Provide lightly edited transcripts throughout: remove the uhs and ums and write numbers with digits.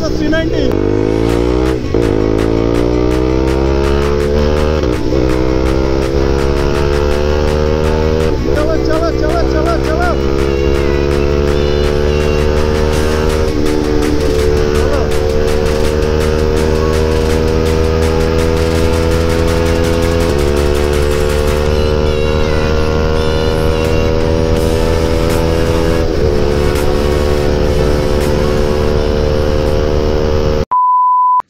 Versus 390। চলো চলো চলো চলো চলো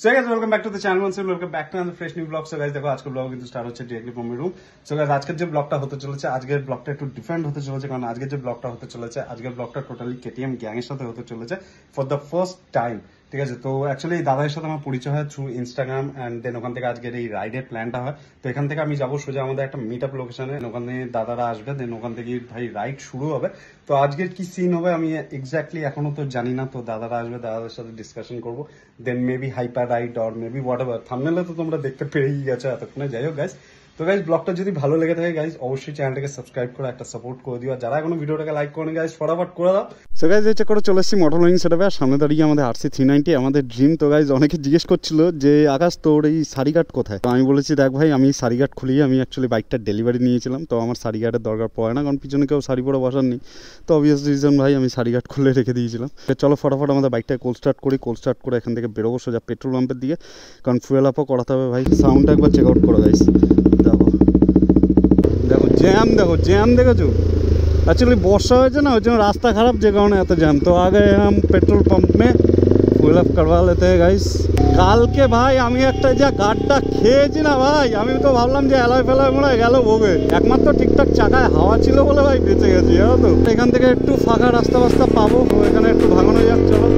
So guys, welcome back to the channel once again, welcome back to another fresh new vlog. So guys, দেখো আজকের ব্লগ কিন্তু স্টার্ট হচ্ছে directly from my room. So guys, আজকের যে ব্লগটা হতে চলেছে, আজকের ব্লগটা একটু ডিফারেন্ট হতে চলেছে, কারণ আজকের যে ব্লগটা হতে চলেছে, আজকের ব্লগটা টোটালি কেটিএম গ্যাং এর সাথে হতে চলেছে ফর দ্য ফার্স্ট টাইম। ঠিক আছে, তো অ্যাকচুয়ালি দাদার সাথে আমার পরিচয় হয় থ্রু ইনস্টাগ্রাম অ্যান্ড দেন ওখান থেকে আজকের এই রাইডের প্ল্যানটা হয়। তো এখান থেকে আমি যাবো সোজা আমাদের একটা মিট আপ লোকেশনে, ওখানে দাদারা আসবে, দেন ওখান থেকে ভাই রাইড শুরু হবে। তো আজকের কি সিন হবে আমি এক্স্যাক্টলি এখনো তো জানি না। তো দাদারা আসবে, দাদাদের সাথে ডিসকাশন করবো, then maybe hyper ride or maybe whatever. থাম্বনেলে তো তোমরা দেখতে পেরেই গেছো এতক্ষণে। যাই হোক গাইস, তো গাইস ব্লগটা যদি ভালো লেগে থাকে গাইস অবশ্যই চ্যানেলটাকে সাবস্ক্রাইব করে একটা সাপোর্ট করে দিও, আর যারা এখনো ভিডিওটাকে লাইক করেন গাইস ফটাফট করে দাও। সো গাইস এই চেক করে চলে এসেছি মোটর লোডিং সেটআপে, আর সামনে দাঁড়িয়ে আমাদের RC390 আমাদের ড্রিম। তো গাইস অনেকে জিজ্ঞেস করছিল যে আকাশ তোর এই সারিঘাট কোথায়। তো আমি বলেছি দেখ ভাই, আমি সারিঘাট খুলিয়ে আমি অ্যাকচুয়ালি বাইকটা ডেলিভারি নিয়েছিলাম, তো আমার সারিঘাটের দরকার পড়ে না, কারণ পিছনে কেউ সারি পরে বসার নেই। তো অবভিয়াস রিজন ভাই আমি সারিঘাট খুলে রেখে দিয়েছিলাম। চলো ফটাফট আমাদের বাইকটাকে কোল্ড স্টার্ট করি, কোল্ড স্টার্ট করে এখান থেকে বেরোবো সোজা পেট্রোল পাম্পের দিকে, কারণ ফুয়েল আপও করাতে হবে ভাই। সাউন্ডটা একবার চেক আউট করো গাইস, দেখো দেখো জ্যাম, দেখো জ্যাম দেখেছো। एक्चुअली वर्षा हो ना, वो रास्ता खराब जे कारण एत जाम। तो आ गए हम पेट्रोल पंप में, फुल अप करवा लेते हैं गाइस। काल के भाई আমি একটা যা গাড়টা খেয়েছি না ভাই, আমি তো ভাবলাম যে অ্যালয় ফেলয় মনে গেল ভোগে, একমাত্র ঠিকঠাক চাকায় হাওয়া ছিল বলে ভাই বেঁচে গেছি। জানো তো এখান থেকে একটু ফাঁকা রাস্তা বাস্তা পাবো, এখানে একটু ভাগানো যাক। চলো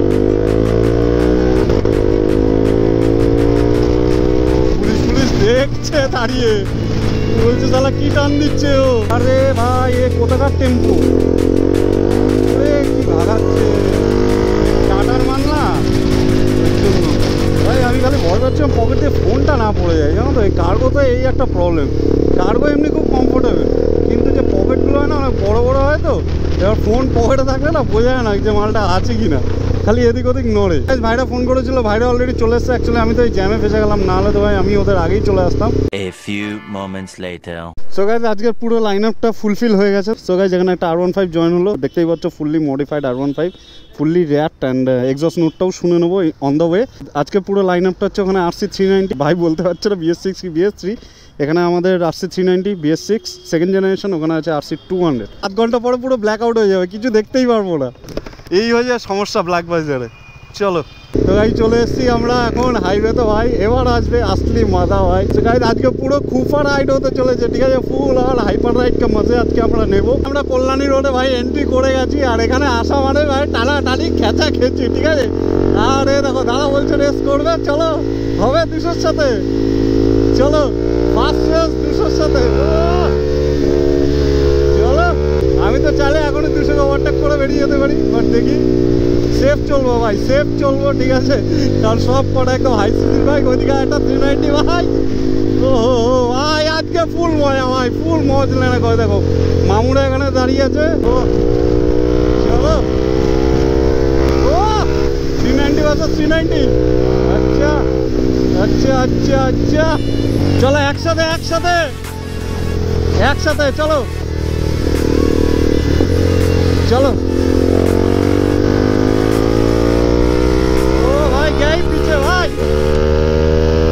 পুলিশ পুলিশ দেখছে দাঁড়িয়ে, বলছে শালা কি টান দিচ্ছে ও। আরে ভাই এ কোথাকার টেম্পো, কি ভাগাচ্ছে, টাটার মান না ভাই। আমি খালি ভয় পাচ্ছিলাম পকেট দিয়ে ফোনটা না পড়ে যায়। জানো তো এই কার্গো তো এই একটা প্রবলেম, কার্গো এমনি খুব কমফোর্টেবল, কিন্তু যে পকেটগুলো হয় না অনেক বড় বড় হয়, তো এবার ফোন পকেটে থাকলে না বোঝা যায় না যে মালটা আছে কি না, খালি এদিক ওদিক নড়ে। ভাইরা ফোন করেছিল, ভাইরা অলরেডি চলে এসছে। অ্যাকচুয়ালি আমি তো এই জ্যামে ফেসে গেলাম, না হলে তো ভাই আমি ওদের আগেই চলে আসতাম। A few moments later. So guys আজকের পুরো লাইন আপটা ফুলফিল হয়ে গেছে। সো গাইস এখানে একটা R15 জয়েন হলো, দেখতেই পাচ্ছ fully modified R15, fully wrapped and exhaust নোটটাও শুনে নেবো অন দ্য ওয়ে। আজকে পুরো লাইন আপটা হচ্ছে ওখানে RC390, ভাই বলতে পারছে না BS6 কি BS3, এখানে আমাদের RC390 BS6 সেকেন্ড জেনারেশন, ওখানে আছে RC200। 8 ঘন্টা পরে পুরো ব্ল্যাক আউট হয়ে যাবে, কিছু দেখতেই পারবো না, এই হয়ে যায় সমস্যা ব্ল্যাক বাজারে। চলো তো গাই চলে এসেছি আমরা এখন হাইওয়ে। তো ভাই এবার আসবে আসলি মজা ভাই। তো গাইস আজকে পুরো খুফা রাইড হতে চলেছে, ঠিক আছে, ফুল আর হাইপার রাইডকে মজা আজকে আমরা নেবো। আমরা কল্যাণী রোডে ভাই এন্ট্রি করে গেছি, আর এখানে আসা মানে ভাই টানা টানি খেঁচা খেঁচি, ঠিক আছে। আরে দেখো দাদা বলছে রেস করবে, চলো হবে 200-র সাথে, চলো ফার্স্ট রেস 200-র সাথে। চলো আমি তো চাইলে এখনই 200-কে ওভারটেক করে বেরিয়ে যেতে পারি, বাট দেখি সেফ চলবো ভাই, সেফ চলবো, ঠিক আছে, কারণ সব কটা একদম হাই সিসির বাইক, ওইদিকে একটা 390 ভাই। ও ভাই আজকে ফুল মজা ভাই, ফুল মজা নেয় না। দেখো মামুরা এখানে দাঁড়িয়ে আছে। ও চলো, ও 390 ভার্সেস 390। আচ্ছা আচ্ছা আচ্ছা আচ্ছা, চলো একসাথে একসাথে একসাথে চলো চলো। गाड़ी पीछे भाई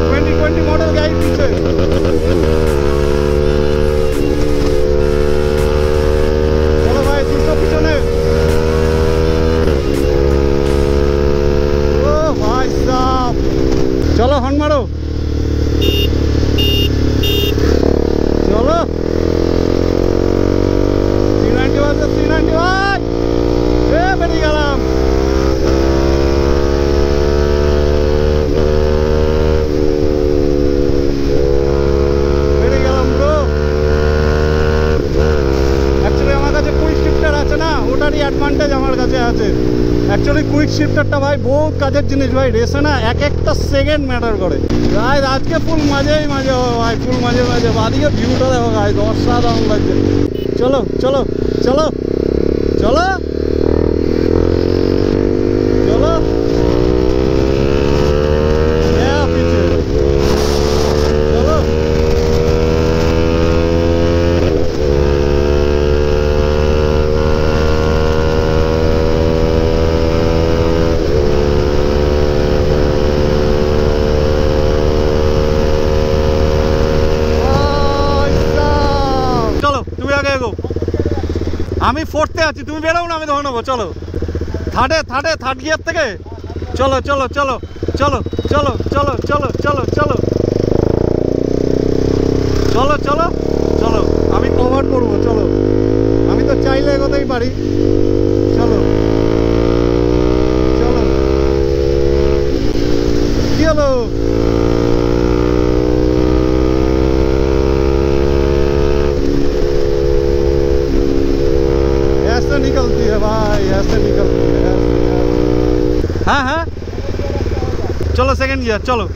2020 मॉडल गाड़ी पीछे। चलो भाई 200 पीछे। ओ भाई साहब चलो हॉर्न मारो, चलो 390 वर्सेस 390 भाई। ए बेरी गलम অ্যাডভান্টেজ আমার কাছে আছে। অ্যাকচুয়ালি কুইক শিফটারটা ভাই বহুত কাজের জিনিস ভাই, রেসে না এক একটা সেকেন্ড ম্যাটার করে। গাইস আজকে ফুল মজাই মজা হবে ভাই, ফুল মজা মজা। বাদিকে ভিউটা দেখো গাইস, অসাধারণ লাগছে। চলো চলো চলো চলো চলো আমি ফোর্থে আছি, তুমি বেরোও না, আমি ধরে নেবো। চলো থার্ড গিয়ার থেকে চলো চলো চলো চলো চলো চলো চলো চলো চলো চলো চলো চলো, আমি কভার করবো। চলো, আমি তো চাইলে এগোতেই পারি। চলো চলো, কি হলো? ऐसे निकलती है भाई, ऐसे निकलती है। हाँ हाँ चलो सेकंड गियर, चलो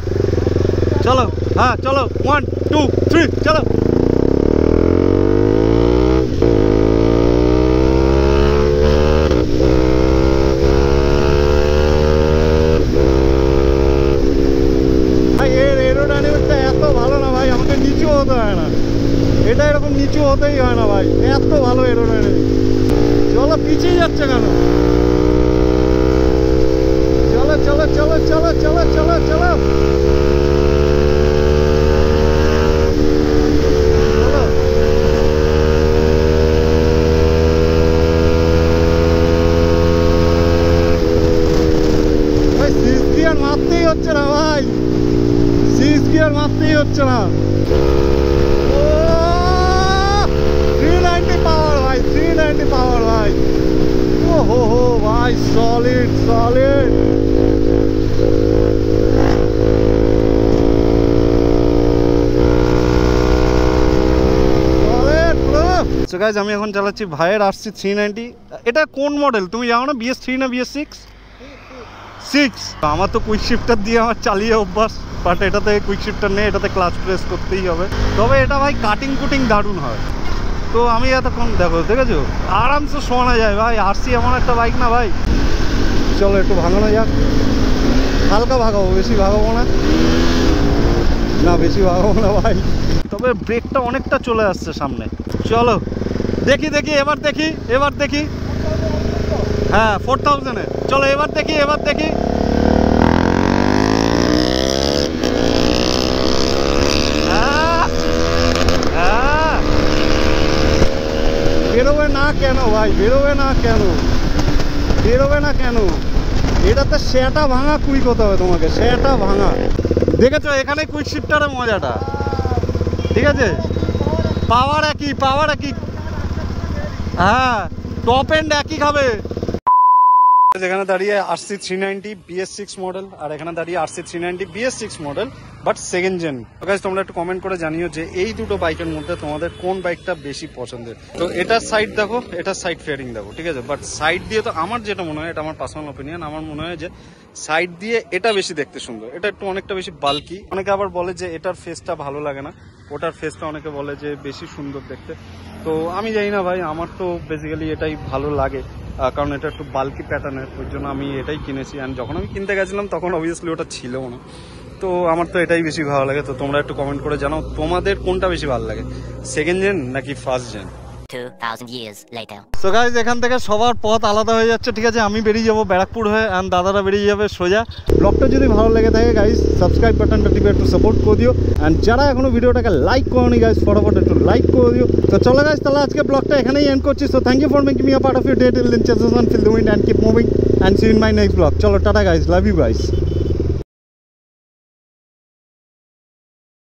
चलो, हाँ चलो 1 2 3 चलो। ভাই এর এরোডাইনামিকটা এত ভালো না ভাই, আমাকে নিচু হতে হয় না, এটা এরকম নিচু হতেই হয় না ভাই, এত ভালো এরোডাইনামিক। চলো, পিছিয়ে যাচ্ছে কেন? চলো চলো চলো চলো চলো চলো চলো ভাই, সিক্স গিয়ার মারতেই হচ্ছে না ভাই, সিক্স গিয়ার মারতেই হচ্ছে না। 390 পাওয়ার ভাই, 390 পাওয়ার ভাই। ও হো হো ভাই, সলিড সলিড। সো গাইস, আমি এখন চালাচ্ছি ভাইয়ের RC 390। এটা কোন মডেল তুমি জানো না? BS3 না BS6? 6। আমার তো কুইক শিফটার দিয়ে আমার চালিয়ে অভ্যাস, বাট এটাতে কুইক শিফটার নেই, এটাতে ক্লাচ প্রেস করতেই হবে। তবে এটা ভাই কাটিং কুটিং দারুণ হয়। তো আমি এতক্ষণ দেখেছো আরামসে শোনা যায় ভাই। RC এমন একটা বাইক না ভাই। চলো একটু ভাঙানো যাক, হালকা ভাগাবো, বেশি ভাগাবো না, না বেশি ভাগাবো না ভাই। তবে ব্রেকটা অনেকটা চলে আসছে সামনে। চলো দেখি দেখি, এবার দেখি, এবার দেখি। হ্যাঁ 4000-এ। চলো এবার দেখি, এবার দেখি। বেরোবে না কেন ভাই, বেরোবে না কেন, বেরোবে না কেন? এটাতে সেটা ভাঙা কুইক হতে হবে তোমাকে, সেটা ভাঙা। দেখেছো এখানে কুইক শিফটারের মজাটা, ঠিক আছে? পাওয়ার একই, পাওয়ার একই, হ্যাঁ টপ এন্ড একই খাবে। এখানে দাঁড়িয়ে RC 390 BS6 মডেল, আর এখানে দাঁড়িয়ে RC 390 BS6 model but second gen. Guys তোমরা একটু কমেন্ট করে জানিও যে এই দুটো বাইকের মধ্যে তোমাদের কোন বাইকটা বেশি পছন্দের। তো এটার সাইড দেখো, এটার সাইড ফেয়ারিং দেখো, ঠিক আছে? বাট সাইড দিয়ে তো আমার যেটা মনে হয়, এটা আমার পার্সোনাল অপিনিয়ন, আমার মনে হয় যে সাইড দিয়ে এটা বেশি দেখতে সুন্দর। এটা একটু অনেকটা বেশি বাল্কি। অনেকে আবার বলে যে এটার ফেসটা ভালো লাগে না, ওটার ফেসটা অনেকে বলে যে বেশি সুন্দর দেখতে। তো আমি জানি না ভাই, আমার তো বেসিক্যালি এটাই ভালো লাগে, কারণ এটা একটু বাল্কি প্যাটার্নের, ওই জন্য আমি এটাই কিনেছি। অ্যান্ড যখন আমি কিনতে গেছিলাম তখন অবভিয়াসলি ওটা ছিল না, তো আমার তো এটাই বেশি ভালো লাগে। তো তোমরা একটু কমেন্ট করে জানাও তোমাদের কোনটা বেশি ভালো লাগে, সেকেন্ড জেন নাকি first gen. 2000 years later. So guys, এখান থেকে সবার পথ আলাদা হয়ে যাচ্ছে, ঠিক আছে? আমি বেরিয়ে যাবো ব্যারাকপুর হয়ে, অ্যান্ড দাদারা বেরিয়ে যাবে সোজা। ব্লগটা যদি ভালো লেগে থাকে গাইস, সাবস্ক্রাইব বাটনটা টিপে একটু সাপোর্ট করে দিও। অ্যান্ড যারা এখনো ভিডিওটাকে লাইক করোনি গাইস, ফটাফট একটু লাইক করে দিও। তো চলো গাইস, তাহলে আজকে ব্লগটা এখানেই এন্ড করছি। So thank you for making me a part of your day till then, chase on, feel the wind and keep moving and see you in my next blog. চলো tata guys, love you guys.